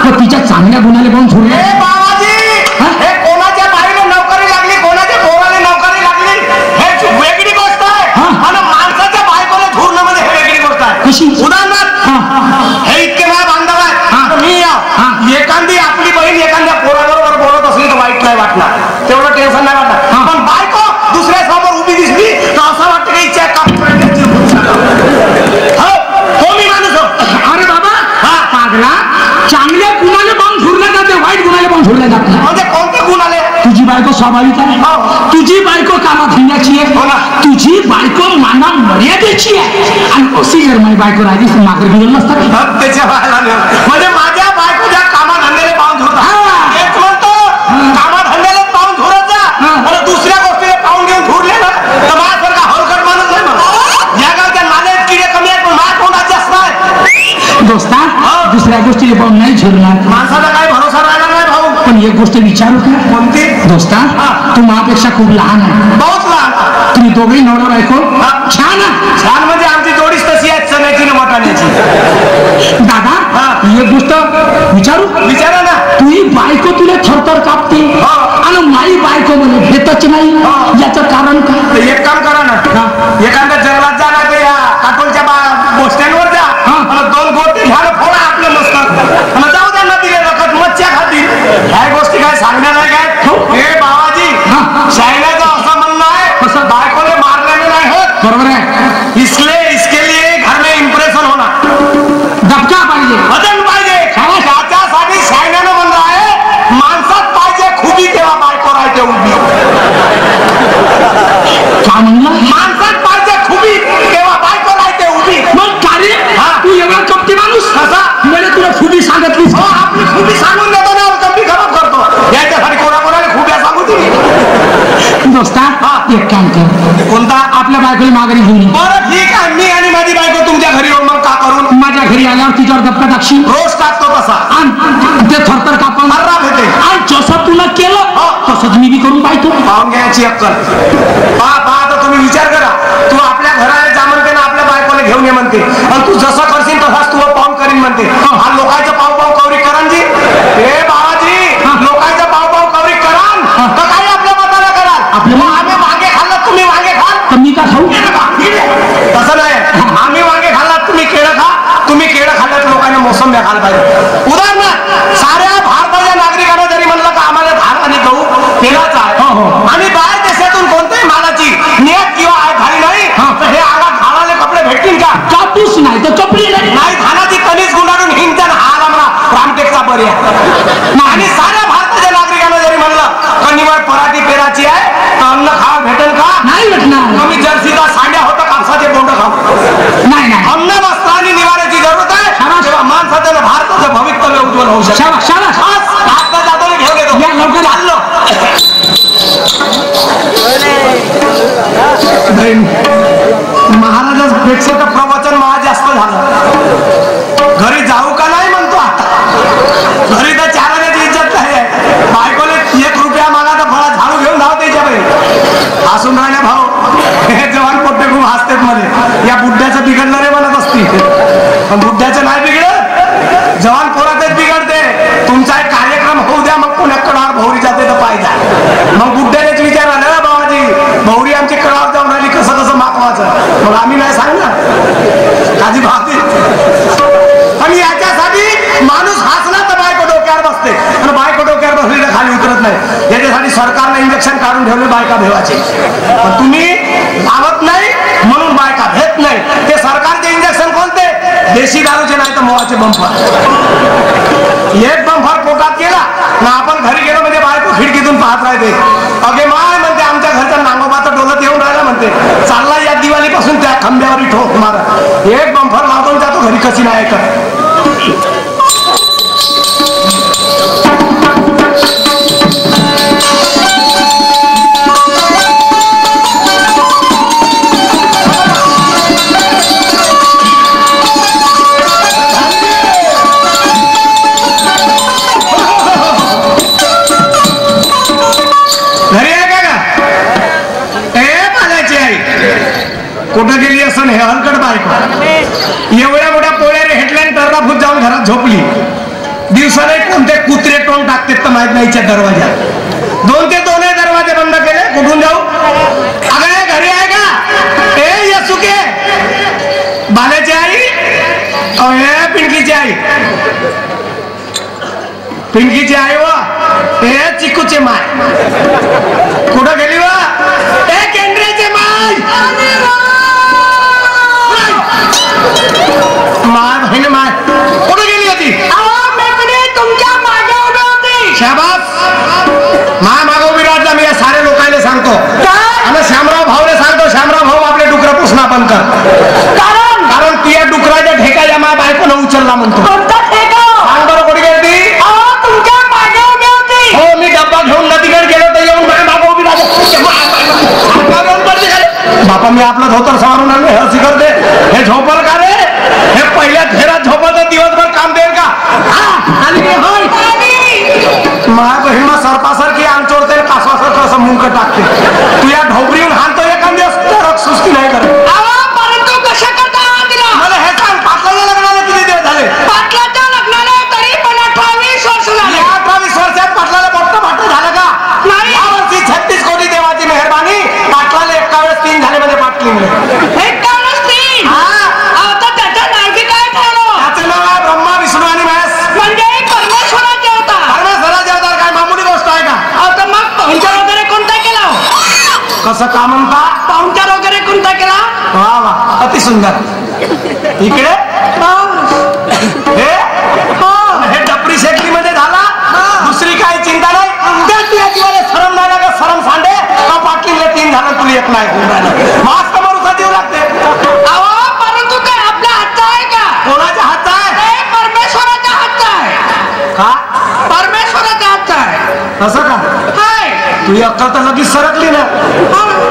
तर तिच्या चांगल्या गुणाले पाहून झुरले. हे बाबाजी हा? हे कोणाच्या बाईला नोकरी लागली कोणाच्या पोराला नोकरी लागली हे वेगळी गोष्ट आहे. हा. आणि माणसाच्या बायकोला झुरणं म्हणजे हे वेगळी गोष्ट आहे. कशी? उदाहरणार्थ हे इतके माझ्या बांधव हा. आहे. मी हा. एखादी आपली बहीण एखाद्या पोराबरोबर बोलत असली तर वाईट नाही वाटणार. तेवढं टेन्शन नाही वाटणार. हा. पण बायको दुसऱ्या समोर उभी दिसली तर असं वाटतं की इच्छा हो मी माणूस हो. अरे बाबा पागला चांगल्या गुणाने पाहून झुरल्या जाते वाईट गुणाने पाहून झुरल्या जात नाही. म्हणजे कोणते गुण आले. तुझी बायको स्वाभाविक आहे. हो. तुझी बायको कामात हिंड्याची आहे. हो ना. तुझी बायको माना मर्यादेची आहे. आणि अशी जर माझी बायको राहिली तर मात्र बिघडलं नसतं. त्याच्या बायला म्हणजे माझ्या बायकोच्या कामा धंद्याला पाहून झुरत. हा. तेच म्हणतो कामा धंद्याला पाहून झुरत जा. हा. आणि दुसऱ्या गोष्टीला पाहून घेऊन झुरले ना तर माझ्यासारखा हलकट माणूस नाही मग. या गावच्या नाल्यात किडे कमी आहेत पण माझ्या तोंडात जास्त आहे. दोस्ता दुसऱ्या गोष्टीला पाहून नाही झुरणार. माणसाला एक गोष्ट विचारू का? कोणती? दोस्ता, तू माझ्यापेक्षा खूप लहान आहे. बहुत लहान. तुम्ही दोघेही नवरा बायको छान आहे. छान म्हणजे आमची जोडीच तशी आहे, चण्याची न मटाण्याची. दादा, एक गोष्ट विचारू? विचारा ना. तुझी बायको तुला थरथर कापते आणि माई बायको म्हणे भेटच नाही, याचं कारण काय? तर एक काम करा ना, एखाद्या जंगलात जा ना, ते या काटोलच्या बस स्टँडवर जा आणि 2 गोटे घ्या, फोडा आपलं मस्त आणि जाऊ द्या नदीला रखत मच्छ्या खातील. ह्या गोष्टी काय सांगणार नाही काय? हे बाबाजी, शायनाचं असं म्हणणं आहे, कसं बायकोने मारल्याने नाही होत. बरोबर आहे. इसके लिए घर में इम्प्रेशन होना, दबका पाहिजे, वजन पाहिजे. त्याच्यासाठी शायनानं म्हणलं आहे, माणसात पाहिजे खुबी तेव्हा बायको राहते उभी. का म्हणलं? माणसात पाहिजे खुबी तेव्हा बायको राहते उभी. मग कार्य तू एवढा कपटी माणूस कसा? मला तुला खुबी सांगितलीस. हो, आपली खुबी सांगून देतो ना, कमी खराब करतो. याच्यासाठी कोणाकोणाला खुब्या सांगू तुम्ही? दोस्ता, एक काम कर. कोणता? आपल्या बायकोला माघारी घेऊन ये. बरं ठीक आहे, मी आणि माझी बायको तुमच्या घरी येऊन मग का करून? माझ्या घरी आल्यावर तिच्यावर दबका टाकशील रोज टाकतो तसा. आणि ते थरथर कापण अर्रा भेटे. आणि जसं तुला केलं तसंच मी बी करून पाहतो. पाहून घ्यायची अक्कल. आता तुम्ही विचार करा, तू आपल्या घराला जा म्हणते ना, आपल्या बायकोला घेऊन ये म्हणते, आणि तू जसं करशील तसाच तू पाहून करीन म्हणते. हा लोकांचं पाव कवरी करान जी. हे बाबाजी, लोकांचं पाव कवरी करान तर काही आपल्या मताला कराल. आपल्या आम्ही वांगे खाल्लं, तुम्ही वांगे खाल. तर मी का खाऊ? तसं नाही. आम्ही वांगे खाल्लात, तुम्ही केळं खा. तुम्ही केळं खाल्ल्यात, लोकांना मोसंब्या खायला पाहिजे. उदाहरणार्थ, साऱ्या भारताच्या नागरिकांना जरी म्हणलं का आम्हाला धान आणि गहू तेलाचा आहे आणि बाहेर देशातून कोणत्याही मालाची नियत किंवा घाली नाही, तर हे आगात घालाले कपडे भेटतील का? कापूस नाही तर कपडे नाही. धानाची कणीस गुंडाळून हिंगत्यान हा आला म्हणा रामटेकचा पर्याय. आणि साऱ्या भारताच्या नागरिकांना जरी म्हणलं का निवड पराठी पेराची आहे, तर अन्न खावा भेटेल का? नाही भेटणार. कमी जर्सीचा सांड्या होता, कापसाचे बोंड खाऊ. नाही नाही. अन्न, वस्त्र आणि निवाऱ्याची जरूरत आहे, तेव्हा माणसाचं भारताचं भवितव्य उज्ज्वल होऊ शकतं. शाबास, शाबास. आता जातो घेऊन येतो. या लवकर. चाललो. महाराजांपेक्षा तर प्रवचन मला जास्त झालं. घरी जाऊ का नाही म्हणतो आता. घरी तर 4 आण्याची इज्जत नाही आहे. बायकोले 1 रुपया मागा तर फळा झाडू घेऊन धाव त्याच्याकडे. हसून राहिल्या भाऊ, हे जवान पोट्टे खूप हसतेत मध्ये. या बुड्ढ्याचं बिघडलं रे म्हणत असती, पण बुड्ढ्याचं नाही बिघडत, जवान पोरातच बिघडते. तुमचा एक कार्यक्रम होऊ द्या, मग पुण्यात कडावर भौरी जाते तर पाहिजे. मग बुड्ढ्यानेच विचार आला, बाबाजी भौरी आमची कडावर जाऊन राहिली, कसं कसं मागवायचं. मग आम्ही नाही सांगणार काजी भावते. आणि याच्यासाठी माणूस हसला तर बायको डोक्यावर बसते, आणि बायको डोक्यावर बसली तर खाली उतरत नाही. याच्यासाठी सरकारने इंजेक्शन काढून ठेवले बायका भेवाचे, पण तुम्ही लावत नाही म्हणून बायका भेट नाही. ते सरकारचे इंजेक्शन कोणते? देशी दारूचे नाही तर मोहाचे बंफर. एक बंफर पोटात केला ना, आपण घरी गेलो म्हणजे बायको खिडकीतून पाहत राहते. अगे माय म्हणते, आमच्या घरच्या नांगोबाचं डोलत येऊन राहिला म्हणते, चालला या दिवाळीपासून त्या खांब्यावर ठोक मारा. एक बंफर लावून जातो घरी, कशी नाही ऐकत. घरी आहे का? ए माझ्याची आई कुठं गेली असं हे हलकट बायको. एवढ्या मोठ्या पोळ्याने हेटल्याने टर्राफूट जाऊन घरात झोपली. दिवसाने कोणते कुत्रे टोन टाकतात तर माहित नाहीच्या दरवाजा. 2 ते 2 दरवाजे बंद केले. कुठून जाऊ? अगं घरी आहे का? ए यसुके, बाल्याची आई, हे पिंकीची आई. पिंकीची आई व हे चिकूचे माय. कुठं गेली व? ए केंद्राचे माय. माय बहीण माय कुठं गेली होती? तुमच्या मागे उभी होती. शाबास. माय मागे उभी राहता. मी या साऱ्या लोकांना सांगतो, आणि श्यामराव भाऊने सांगतो, श्यामराव भाऊ आपले डुकरं पुसणा बंद कर. कारण तू या डुकराच्या ठेका या माय बायकोनं उचलला म्हणतो. कोणता ठेका? सांग बरं कुठे गेली? तुमच्या मागे उभी होती. हो, मी डब्बा घेऊन नदीकडे गेलो तर येऊन माझ्या मागे उभी राहते. बापा, मी आपलं धोतर सवारून आणलं, हे अशी करते. हे झोपल का रे? हे पहिल्या घेरात झोपत दिवसभर काम देईल का? माय बहीण टाकते तू या ढोबरीहून हाणतो एखाद दिवस तर सृष्टी नाही करत अहो, परंतु कशा करता तिला मला हे सांग पाटलाच्या लग्नाला किती दिवस झाले पाटलाच्या लग्नाला तरी पण 18-20 वर्ष झाले. या 18-20 वर्षात पाटलाला मोठं भाटं झालं का नाही. यावर्षी 36 कोटी देवाची मेहरबानी पाटलाला एका वेळेस 3 झाले म्हणजे पाटलिंगले एकावन्नच तीन. हा अहो, तर त्याच्या नायकी काय ठरवलं त्याचं नाव आहे ब्रह्मा विष्णू आणि महेश म्हणजे परमेश्वराचे होता. परमेश्वराचे अवतार काय मामूली गोष्ट आहे का अहो, तर मग पाहुणचार वगैरे कोणता केला हो? कसं का म्हणता पाहुणचार वगैरे कोणता केला वा वा अति सुंदर इकडे हे हे डपरी शेकली मध्ये झाला दुसरी काही चिंता नाही त्या तुझ्या जीवाला शरम नाही लागत शरम सांडे का पाटलीला 3 झालं तुला एक नाही मास्क मारूसा जीव लागते अहो, परंतु काय आपल्या हातचा आहे का कोणाच्या हातचा आहे ते परमेश्वराच्या हातचा आहे. का परमेश्वराच्या हातचा आहे. असं का हाय. तुझी अक्कल तर लगेच सरकली ना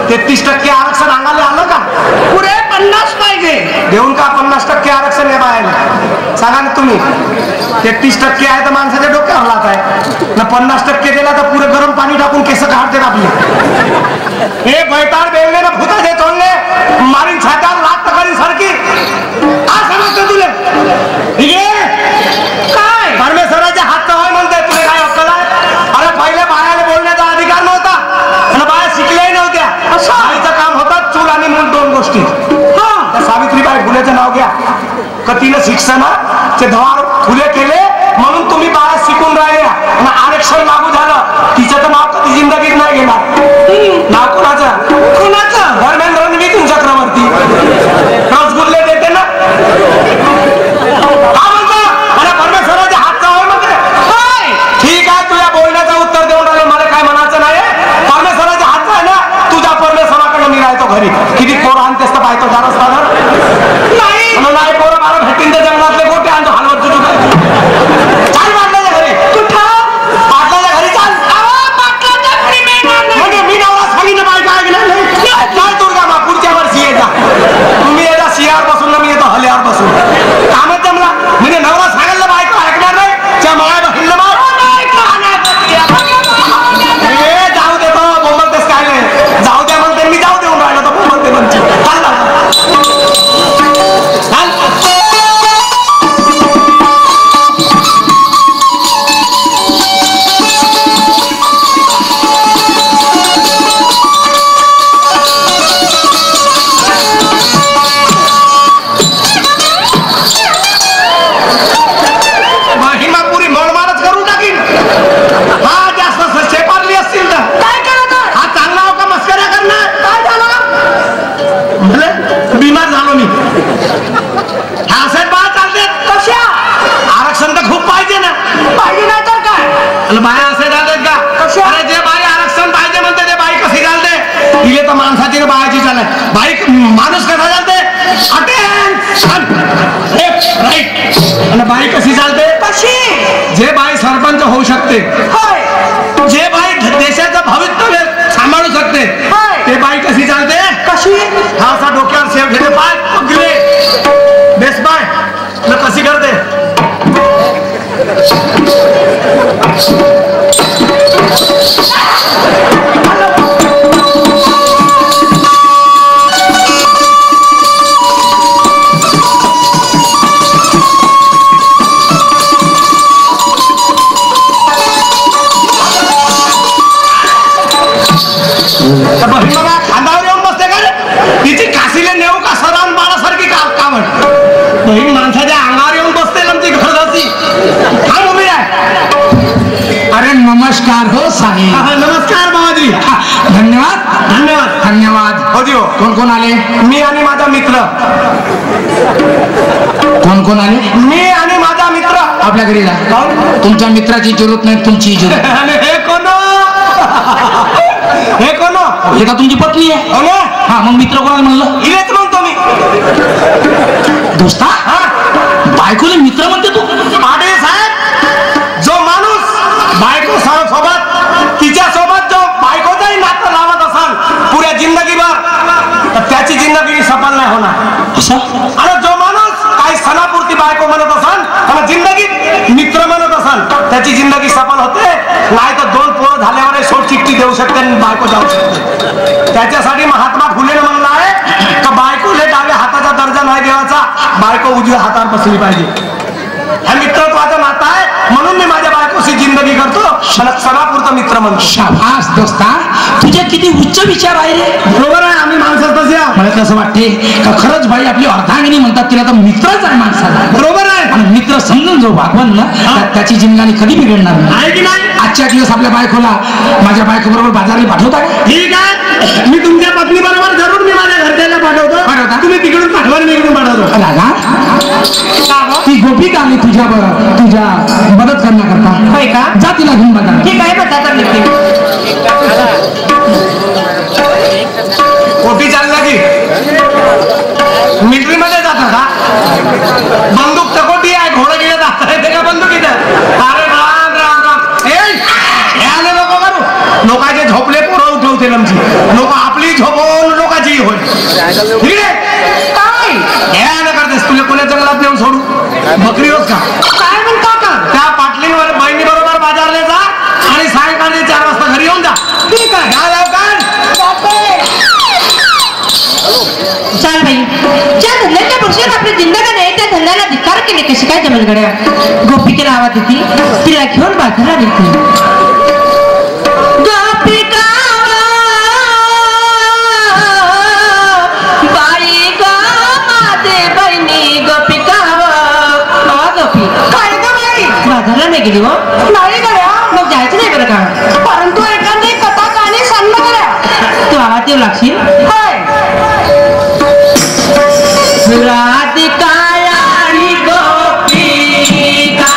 33% आरक्षण अंगाला आलं का पुरे 50 पाहिजे. देऊन का 50% आरक्षण हे बाहेर सांगा ना तुम्ही 33% आहे तर माणसाच्या डोक्यावर लात आहे ना 50% दिला तर पुरे गरम पाणी टाकून केस काढते ना आपले हे बैताळ बेवले ना भूताचे तोडले मारीन छात्यावर लात तकारी सारखी हा समजतं तुले ठीक आहे काय परमेश्वराच्या हातचा होय म्हणते तुला काय अक्कल आहे अरे पहिले बायाला बोलण्याचा अधिकार नव्हता आणि बाया शिकल्याही नव्हत्या बाईचं काम होतं चूल आणि मूल 2 गोष्टी त्या सावित्रीबाई फुलेचं नाव घ्या का तिनं शिक्षणाचे द्वार खुले केले म्हणून तुम्ही बाया शिकून राहिल्या आणि आरक्षण लागू झालं तिचं तर नाव कधी जिंदगीत नाही घेणार नाव कोणाचं धर्मेंद्र मिथुन चक्रवर्ती रसगुल्ले देते ना का म्हणतो मला परमेश्वराच्या हातचा होय म्हणते ठीक आहे तुझ्या बोलण्याचं उत्तर देऊन राहिले मला काय म्हणायचं नाही परमेश्वराच्या हातचा आहे ना तुझ्या परमेश्वराकडे मी राहतो घरी किती पोरं आणतेस तर पाहतो जाणच नाही पोरं मला भेटीन तर जंगलातले गोटे आणतो हलवत तुझी चाल पाटलाच्या घरी पाटलाच्या घरी चाल पाटलाच्या घरी मिळणार नाही. म्हणजे मी नवरा सांगितलं बायका ऐकलं नाही चाल दुर्गा मा पुढच्या वर्षी ये जा तुम्ही येता सियावर बसून ना मी येतो हल्यावर बसून कामच जमला म्हणजे नवरा सांगितलं बायका ऐकणार नाही त्या माया बहिणलं मा जाऊ दे तो बोंबलतेस काय नाही जाऊ द्या म्हणते मी जाऊ देऊन राहिलो तो बोंबलते म्हणते चाल हिमापुरी मोडमारच करून टाकीन हा जास्त शेपारली असतील तर काय करत आहे? हा चांगला हो का मस्कऱ्या करणार काय झालं? म्हणजे बिमार झालो मी हा असेच बाया चालते कशा आरक्षण तर खूप पाहिजे ना पाहिजे नाही तर काय आणि बाया असे चालतात का कशा? अरे जे बाई आरक्षण पाहिजे म्हणते ते बाई कशी चालते तिले तर माणसाची ना बायाची चालते बाई माणूस कसा चालते राईट आणि बाई कशी चालते कशी जे बाई सरपंच होऊ शकते होय जे बाई देशाचं भवितव्य सांभाळू शकते होय. ते बाई कशी चालते कशी हा असा डोक्यावर शेव घेते पाय पगले बेस पाय न कशी करते बहीण बाबा खांदावर येऊन बसते का रे? तिची काशीले नेऊ का सदान बाळासारखी का म्हण बहीण माणसाच्या अंगावर येऊन बसते आमची घरदासी थांब उभी आहे अरे नमस्कार हो साहेब नमस्कार बाबाजी धन्यवाद धन्यवाद धन्यवाद हो जी हो कोण कोण आले मी आणि माझा मित्र कोण कोण आले मी आणि माझा मित्र आपल्या घरी जा तुमच्या मित्राची जरूरत नाही तुमची जरूरत आणि हे कोण हे कोण हे का तुमची पत्नी आहे हो ना हा मग मित्र कोणाला म्हणलं इलेच म्हणतो मी दोस्ता हा बायकोले मित्र म्हणते तू पाटील साहेब जो माणूस बायको सोबत तिच्या सोबत जो बायकोचाही नातं लावत असाल पुऱ्या जिंदगीभर तर त्याची जिंदगी सफल नाही होणार असं आणि जो माणूस काही सणापुरती बायको म्हणत असाल आणि जिंदगीत मित्र म्हणत असाल असल त्याची जिंदगी सफल होते, नाही तर 2 पोरं झाल्यावर सोड चिठ्ठी देऊ शकते आणि बायको जाऊ शकते. त्याच्यासाठी महात्मा फुलेनं म्हणलं आहे का बायकोले डाव्या हाताचा दर्जा नाही देवाचा, बायको उजव्या हातावर बसली पाहिजे. हा मित्रत्वाचा नाता आहे, म्हणून मी माझ्या बायकोशी जिंदगी करतो, सणापुरता मित्र म्हणतो. शाबास दोस्ता, तुझे किती उच्च विचार आहे रे. बरोबर आहे, आम्ही माणसात तसे आहोत. मला कसं वाटते का खरंच भाई आपली अर्धांगिनी म्हणतात तिला तर मित्रच आहे माणसाला. बरोबर आहे, आणि मित्र समजून जो भागवण ना त्याची जिंदगी कधी बिघडणार नाही. आहे की नाही? आजच्या दिवस आपल्या बायकोला माझ्या बायको बरोबर बाजारला पाठवता का? ठीक आहे, मी तुमच्या पत्नी बरोबर जरूर मी माझ्या घरच्याला पाठवतो. पाठवता? तुम्ही तिकडून पाठवा, मी इकडून पाठवतो. रागा ती गोपिका आली तुझ्या मदत करण्याकरता. होय का? जा तिला घेऊन बघा. ठीक आहे, बघा तर नक्की. कोटी चालला की मिलिटरी मध्ये जाता का? बंदूक तर कोटी आहे, घोडं गेलं जाता येते का बंदूक इथं? अरे राम राम राम. हे आले नको करू, लोकांचे झोपले पोरं उठवते आमची. लोक आपली झोपवून लोकांची होय. ठीक आहे काय हे आलं करतेस? तुला कोण्या जंगलात नेऊन सोडू? बकरी होत का? काय म्हणतो का? त्या पाटलीवर बहिणी बरोबर बाजारला जा आणि सायंकाळी 4 वाजता घरी येऊन जा. ठीक आहे, घ्या लवकर. चल बाई, ज्या धंद्याच्या पुरुषाने आपली जिंदगी नाही त्या धंद्याला धिक्कार केले कशी काय जमेल गड्या. गोपिकेला आवाज देती, तिला घेऊन बाजारला नेते. गोपिका बाई ग माझे बहिणी गोपिका गोपी काय ग बाई बाजारला नाही गेली हो? नाही गड्या. मग जायचं नाही बरं का? परंतु एखादी कथा गाणी सांग ना गड्या. तू आवाज देऊ लागशील? राधिका आणि गोपिका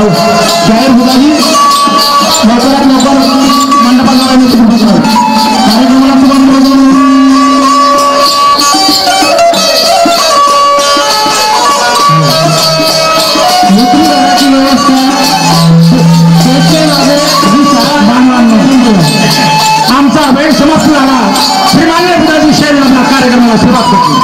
जाहीर होताजी लवकरात लवकर मंडपाला कार्यक्रमाला सुरुवात घराची व्यवस्था आमचा वेळ समाप्त झाला. श्रीमान्य पिताजी शैल कार्यक्रमाला सुरुवात करतो.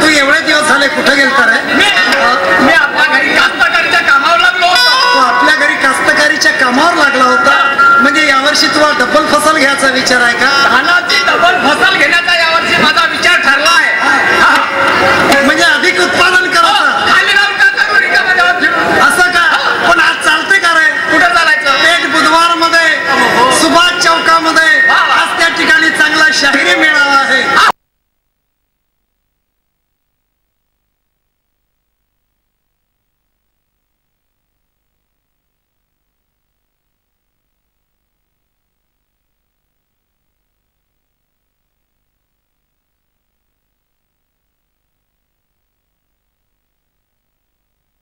तू एवढे दिवस झाले कुठे गेलता रे? मी आपल्या घरी कास्तकारीच्या कामावर लागलो होतो. तू आपल्या घरी कास्तकारीच्या कामावर लागला होता म्हणजे यावर्षी तुला डबल फसल घ्यायचा विचार आहे का?